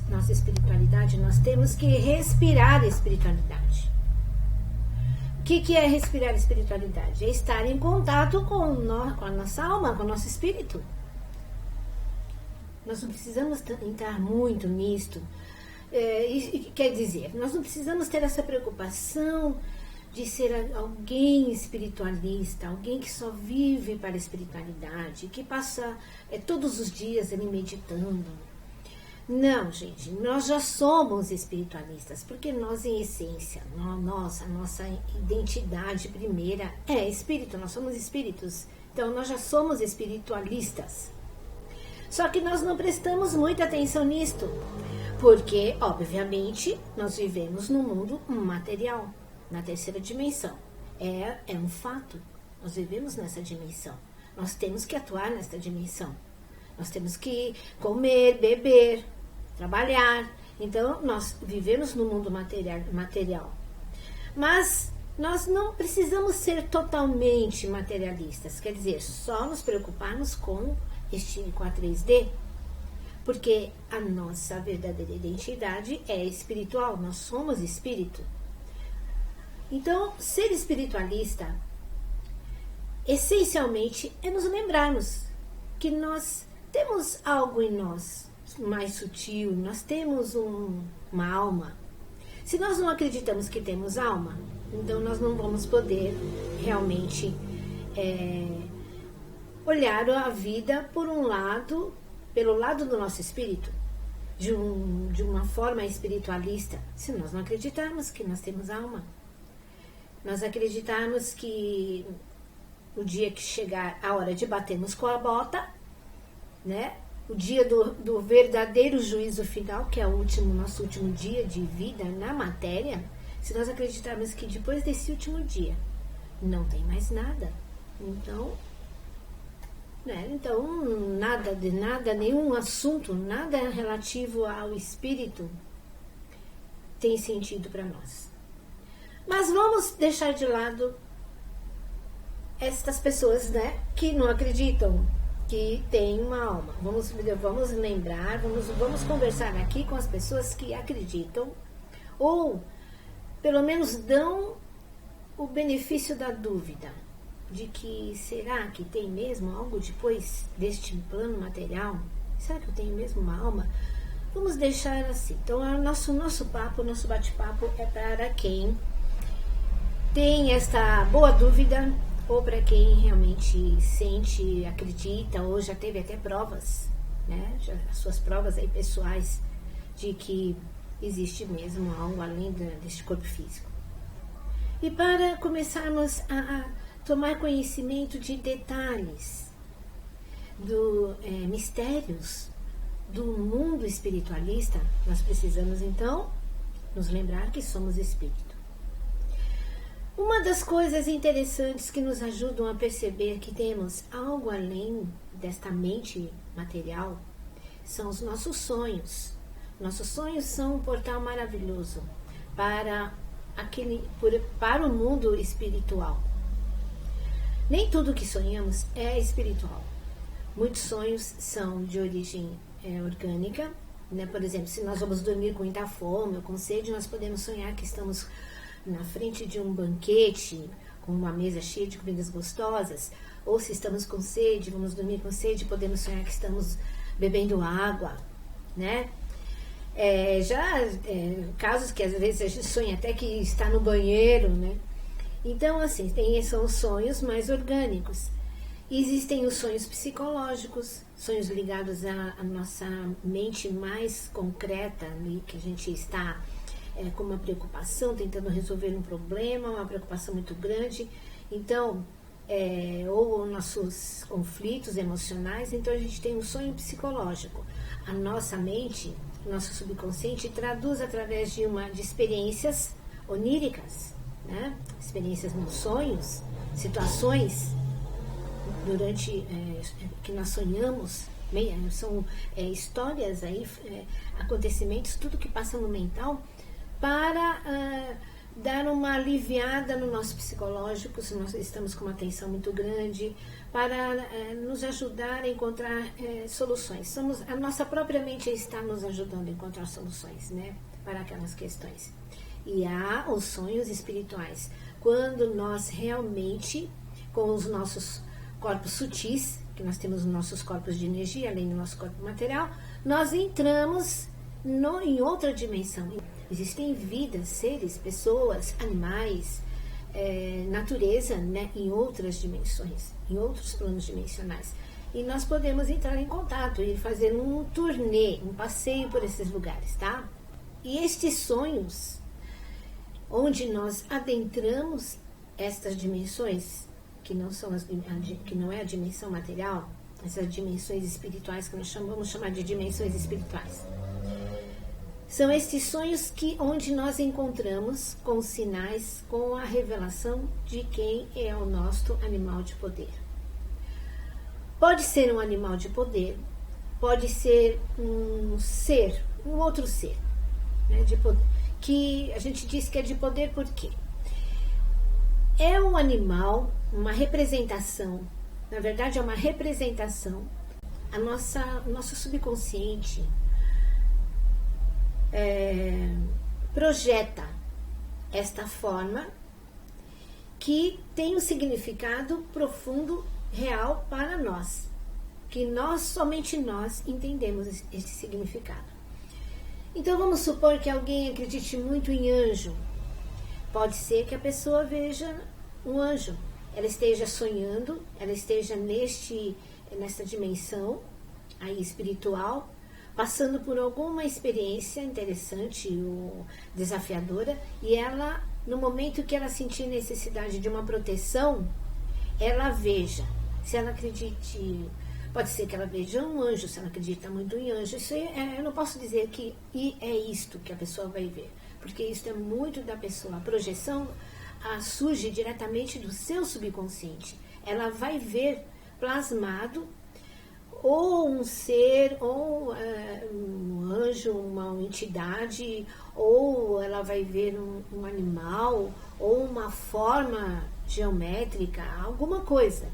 nossa espiritualidade, nós temos que respirar a espiritualidade. O que é respirar a espiritualidade? É estar em contato com a nossa alma, com o nosso espírito. Nós não precisamos entrar muito nisto. Quer dizer, nós não precisamos ter essa preocupação de ser alguém espiritualista, alguém que só vive para a espiritualidade, que passa todos os dias ali meditando. Não, gente, nós já somos espiritualistas, porque nós, em essência, a nossa identidade primeira é espírito, nós somos espíritos, então nós já somos espiritualistas. Só que nós não prestamos muita atenção nisto, porque, obviamente, nós vivemos no mundo material, na terceira dimensão. É um fato, nós vivemos nessa dimensão, nós temos que atuar nessa dimensão, nós temos que comer, beber, trabalhar. Então, nós vivemos no mundo material. Mas nós não precisamos ser totalmente materialistas, quer dizer, só nos preocuparmos com a 3D, porque a nossa verdadeira identidade é espiritual, nós somos espírito. Então, ser espiritualista, essencialmente, é nos lembrarmos que nós temos algo em nós mais sutil, nós temos uma alma. Se nós não acreditamos que temos alma, então nós não vamos poder realmente olhar a vida pelo lado do nosso espírito, de uma forma espiritualista, se nós não acreditarmos que nós temos alma. Nós acreditarmos que o dia que chegar a hora de batermos com a bota, né? O dia do verdadeiro juízo final, que é o nosso último dia de vida na matéria, se nós acreditarmos que depois desse último dia não tem mais nada, então nada, nenhum assunto, nada relativo ao espírito tem sentido para nós. Mas vamos deixar de lado estas pessoas, né, que não acreditam que tem uma alma. Vamos lembrar, vamos conversar aqui com as pessoas que acreditam, ou pelo menos dão o benefício da dúvida, de que será que tem mesmo algo depois deste plano material? Será que eu tenho mesmo uma alma? Vamos deixar assim. Então, nosso bate-papo é para quem tem esta boa dúvida, ou para quem realmente sente, acredita, ou já teve até provas, né? As suas provas aí pessoais de que existe mesmo algo além deste corpo físico. E para começarmos a tomar conhecimento de detalhes, mistérios do mundo espiritualista, nós precisamos então nos lembrar que somos espírito. Uma das coisas interessantes que nos ajudam a perceber que temos algo além desta mente material são os nossos sonhos. Nossos sonhos são um portal maravilhoso para o mundo espiritual. Nem tudo que sonhamos é espiritual. Muitos sonhos são de origem orgânica, né? Por exemplo, se nós vamos dormir com muita fome ou com sede, nós podemos sonhar que estamos na frente de um banquete, com uma mesa cheia de comidas gostosas, ou se estamos com sede, vamos dormir com sede, podemos sonhar que estamos bebendo água, né? Casos que às vezes a gente sonha até que está no banheiro, né? Então, assim, são os sonhos mais orgânicos. E existem os sonhos psicológicos, sonhos ligados à nossa mente mais concreta, ali, que a gente está com uma preocupação, tentando resolver um problema, uma preocupação muito grande, então, ou nossos conflitos emocionais, então a gente tem um sonho psicológico. A nossa mente, nosso subconsciente, traduz através de experiências oníricas, né? Experiências nos sonhos, situações que nós sonhamos, são histórias aí, acontecimentos, tudo que passa no mental, para dar uma aliviada no nosso psicológico, se nós estamos com uma tensão muito grande, para nos ajudar a encontrar soluções. A nossa própria mente está nos ajudando a encontrar soluções, né, para aquelas questões. E há os sonhos espirituais, quando nós realmente, com os nossos corpos sutis, que nós temos os nossos corpos de energia, além do nosso corpo material, nós entramos em outra dimensão. Existem vidas, seres, pessoas, animais, natureza, né, em outras dimensões, em outros planos dimensionais. E nós podemos entrar em contato e fazer um turnê, um passeio por esses lugares, tá? E estes sonhos, onde nós adentramos estas dimensões, que não é a dimensão material, essas dimensões espirituais, que nós vamos chamar de dimensões espirituais. São estes sonhos onde nós encontramos com os sinais, com a revelação de quem é o nosso animal de poder. Pode ser um animal de poder, pode ser um outro ser, né, de poder, que a gente diz que é de poder por quê? É um animal, uma representação, na verdade é uma representação, o nosso subconsciente projeta esta forma que tem um significado profundo, real para nós, que somente nós entendemos esse significado. Então vamos supor que alguém acredite muito em anjo. Pode ser que a pessoa veja um anjo, ela esteja sonhando, ela esteja nessa dimensão aí espiritual, passando por alguma experiência interessante ou desafiadora, e ela, no momento que ela sentir necessidade de uma proteção, ela veja. Se ela acredite, pode ser que ela veja um anjo, se ela acredita muito em anjo. Isso eu não posso dizer que é isto que a pessoa vai ver, porque isso é muito da pessoa. A projeção surge diretamente do seu subconsciente. Ela vai ver plasmado ou um ser, ou um anjo, uma entidade, ou ela vai ver um animal, ou uma forma geométrica, alguma coisa,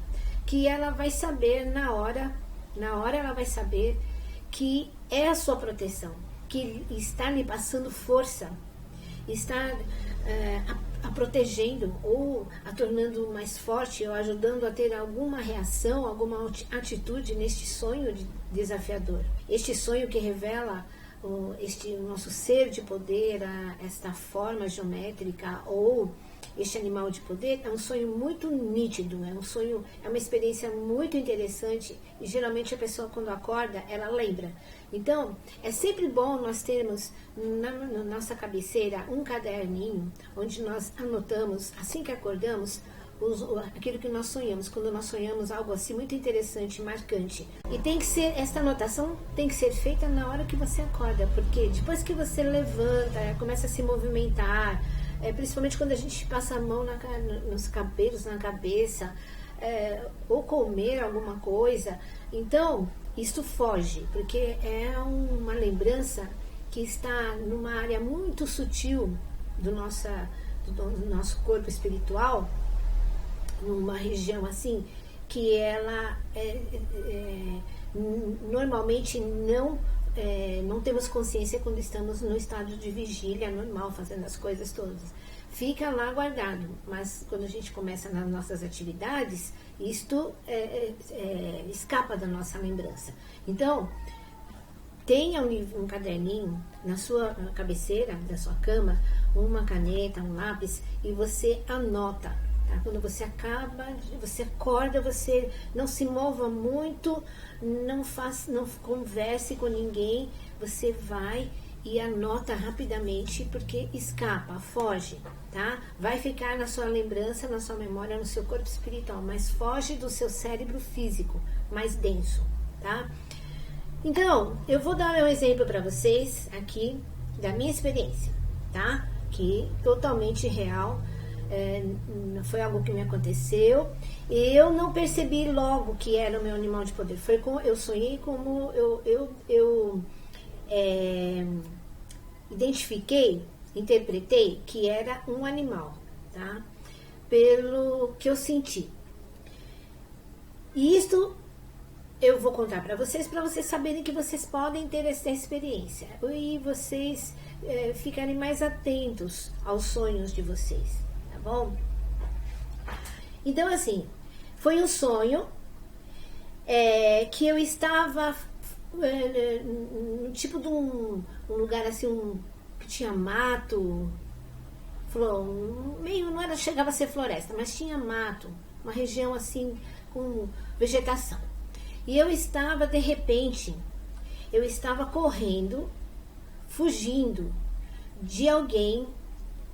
que ela vai saber na hora ela vai saber que é a sua proteção, que está lhe passando força, está a protegendo ou a tornando mais forte ou ajudando a ter alguma reação, alguma atitude neste sonho desafiador. Este sonho que revela o nosso ser de poder, esta forma geométrica ou este animal de poder, é um sonho muito nítido, é uma experiência muito interessante e geralmente a pessoa quando acorda, ela lembra. Então, é sempre bom nós termos na nossa cabeceira um caderninho onde nós anotamos, assim que acordamos, aquilo que nós sonhamos, quando nós sonhamos algo assim muito interessante, marcante. E esta anotação tem que ser feita na hora que você acorda, porque depois que você levanta, começa a se movimentar, principalmente quando a gente passa a mão nos cabelos, na cabeça, ou comer alguma coisa, então isto foge, porque é uma lembrança que está numa área muito sutil do nosso corpo espiritual, numa região assim, que ela normalmente não temos consciência quando estamos no estado de vigília normal, fazendo as coisas todas. Fica lá guardado, mas quando a gente começa nas nossas atividades, isto escapa da nossa lembrança. Então, tenha um caderninho na sua cabeceira da sua cama, uma caneta, um lápis, e você anota. Tá? Quando você acorda, você não se mova muito, não converse com ninguém, você vai e anota rapidamente, porque escapa, foge, tá? Vai ficar na sua lembrança, na sua memória, no seu corpo espiritual, mas foge do seu cérebro físico, mais denso, tá? Então, eu vou dar um exemplo para vocês aqui da minha experiência, tá? Que totalmente real, foi algo que me aconteceu e eu não percebi logo que era o meu animal de poder. Eu sonhei como eu identifiquei interpretei que era um animal, tá? Pelo que eu senti. E isto eu vou contar para vocês saberem que vocês podem ter essa experiência e vocês ficarem mais atentos aos sonhos de vocês, tá bom? Então, assim, foi um sonho que eu estava tipo de um lugar assim, que tinha mato, meio, não chegava a ser floresta, mas tinha mato, uma região assim com vegetação. E eu estava, de repente, correndo, fugindo de alguém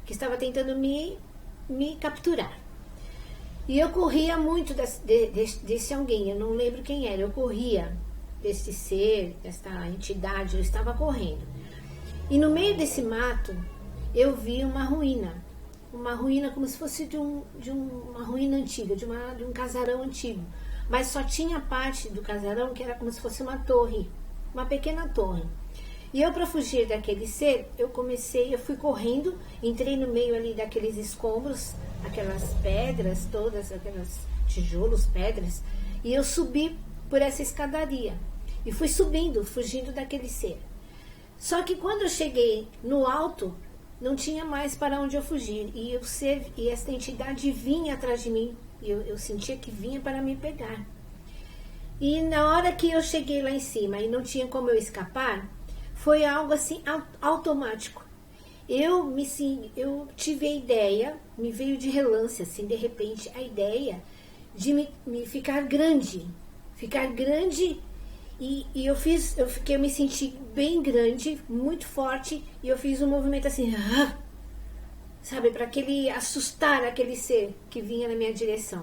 que estava tentando me capturar. E eu corria muito desse alguém, eu não lembro quem era, eu corria desse ser, dessa entidade, eu estava correndo. E no meio desse mato, eu vi uma ruína como se fosse de uma ruína antiga, de um casarão antigo. Mas só tinha parte do casarão que era como se fosse uma torre, uma pequena torre. E eu, para fugir daquele ser, eu fui correndo, entrei no meio ali daqueles escombros, aquelas pedras todas, aquelas tijolos, pedras, e eu subi por essa escadaria. E fui subindo, fugindo daquele ser. Só que quando eu cheguei no alto, não tinha mais para onde eu fugir. E o ser, e essa entidade vinha atrás de mim. Eu sentia que vinha para me pegar. E na hora que eu cheguei lá em cima e não tinha como eu escapar, foi algo assim automático. Eu tive a ideia, me veio de relance, assim, de repente, a ideia de me ficar grande. E eu me senti bem grande, muito forte, e eu fiz um movimento assim, sabe, para assustar aquele ser que vinha na minha direção.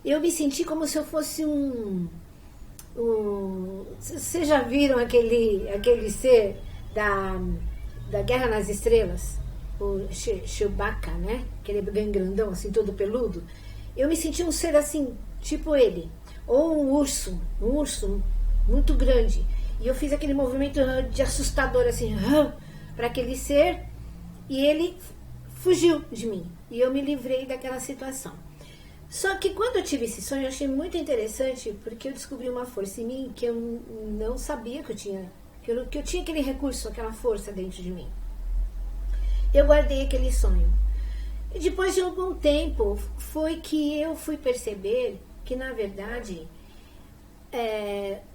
Eu me senti como se eu fosse vocês já viram aquele ser da Guerra nas Estrelas? O Chewbacca, né? Aquele bem grandão, assim, todo peludo. Eu me senti um ser assim, tipo ele. Ou um urso muito grande. E eu fiz aquele movimento de assustador, assim, para aquele ser, e ele fugiu de mim. E eu me livrei daquela situação. Só que quando eu tive esse sonho, eu achei muito interessante, porque eu descobri uma força em mim que eu não sabia que eu tinha. Que eu tinha aquele recurso, aquela força dentro de mim. Eu guardei aquele sonho. E depois de algum tempo, foi que eu fui perceber que, na verdade,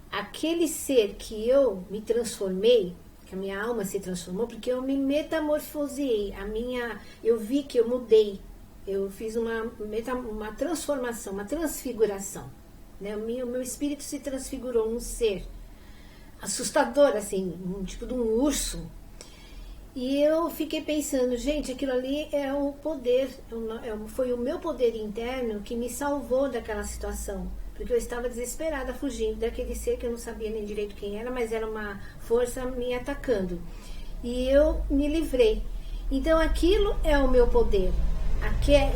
aquele ser que eu me transformei, que a minha alma se transformou, porque eu me metamorfoseei, eu vi que eu mudei, eu fiz uma transformação, uma transfiguração, né? O meu espírito se transfigurou num ser assustador, assim, tipo de um urso. E eu fiquei pensando, gente, aquilo ali é o poder, foi o meu poder interno que me salvou daquela situação. Porque eu estava desesperada, fugindo daquele ser que eu não sabia nem direito quem era, mas era uma força me atacando. E eu me livrei. Então aquilo é o meu poder.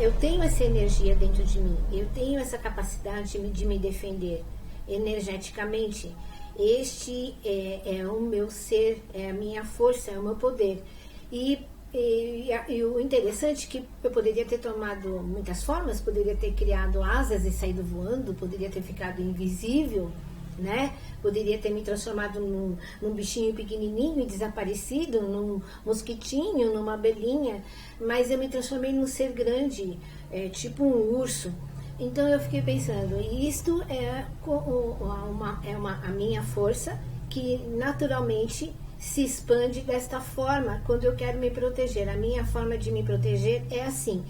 Eu tenho essa energia dentro de mim. Eu tenho essa capacidade de me defender energeticamente. Este é o meu ser, é a minha força, é o meu poder. E o interessante é que eu poderia ter tomado muitas formas, poderia ter criado asas e saído voando, poderia ter ficado invisível, né? Poderia ter me transformado num bichinho pequenininho e desaparecido, num mosquitinho, numa abelhinha, mas eu me transformei num ser grande, tipo um urso. Então eu fiquei pensando, isto é a minha força que naturalmente se expande desta forma quando eu quero me proteger. A minha forma de me proteger é assim,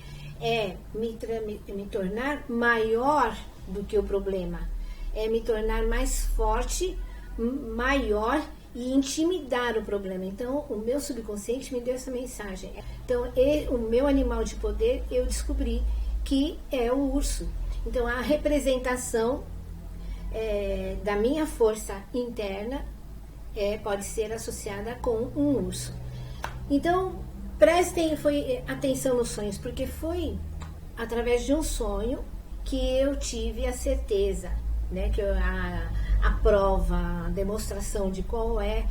me tornar maior do que o problema, é me tornar mais forte, maior e intimidar o problema. Então o meu subconsciente me deu essa mensagem. Então o meu animal de poder eu descobri que é o urso. Então a representação da minha força interna pode ser associada com um urso. Então prestem atenção nos sonhos, porque foi através de um sonho que eu tive a certeza, né, que a prova, a demonstração de qual é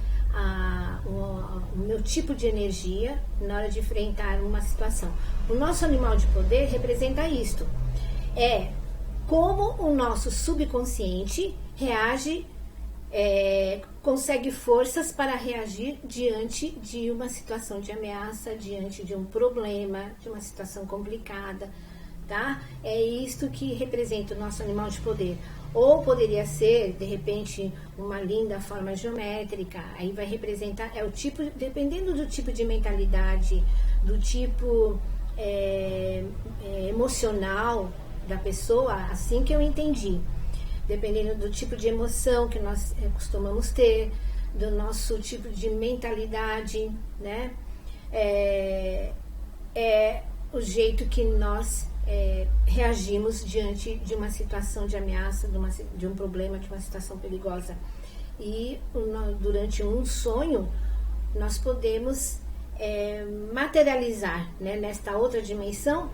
o meu tipo de energia na hora de enfrentar uma situação. O nosso animal de poder representa isto. É como o nosso subconsciente reage, consegue forças para reagir diante de uma situação de ameaça, diante de um problema, de uma situação complicada, tá? É isto que representa o nosso animal de poder. Ou poderia ser, de repente, uma linda forma geométrica, aí vai representar, o tipo, dependendo do tipo de mentalidade, do tipo emocional da pessoa, assim que eu entendi. Dependendo do tipo de emoção que nós costumamos ter, do nosso tipo de mentalidade, né? O jeito que nós reagimos diante de uma situação de ameaça, de um problema, de uma situação perigosa. E durante um sonho, nós podemos materializar, né, nesta outra dimensão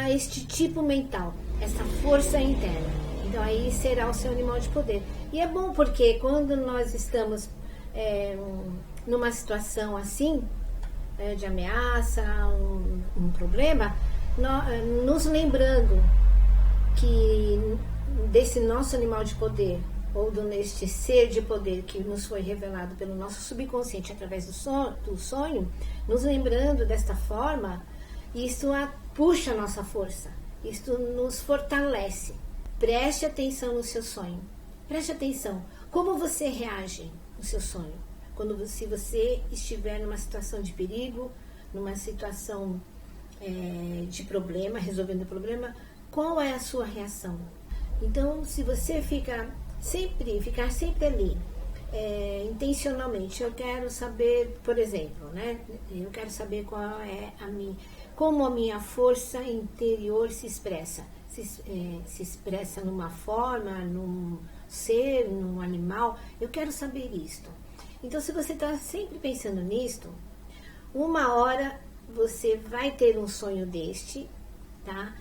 este tipo mental, essa força interna. Então aí será o seu animal de poder. E é bom porque quando nós estamos numa situação assim, de ameaça, um problema, nos lembrando que desse nosso animal de poder, ou neste ser de poder que nos foi revelado pelo nosso subconsciente através do sonho, nos lembrando desta forma, isso puxa a nossa força, isso nos fortalece. Preste atenção no seu sonho, preste atenção como você reage no seu sonho. Se você estiver numa situação de perigo, numa situação de problema, resolvendo o problema, qual é a sua reação? Então, se você ficar sempre ali, intencionalmente, eu quero saber, por exemplo, né? Eu quero saber como a minha força interior se expressa. Se expressa numa forma, num ser, num animal. Eu quero saber isto. Então, se você está sempre pensando nisto, uma hora você vai ter um sonho deste, tá?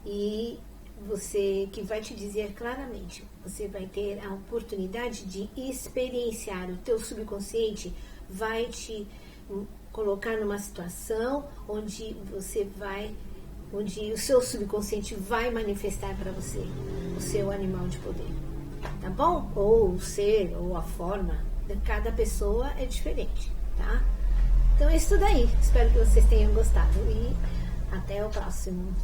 E que vai te dizer claramente, você vai ter a oportunidade de experienciar, o teu subconsciente vai te colocar numa situação onde o seu subconsciente vai manifestar para você o seu animal de poder, tá bom? Ou o ser, ou a forma, de cada pessoa é diferente, tá? Então é isso daí, espero que vocês tenham gostado e até o próximo.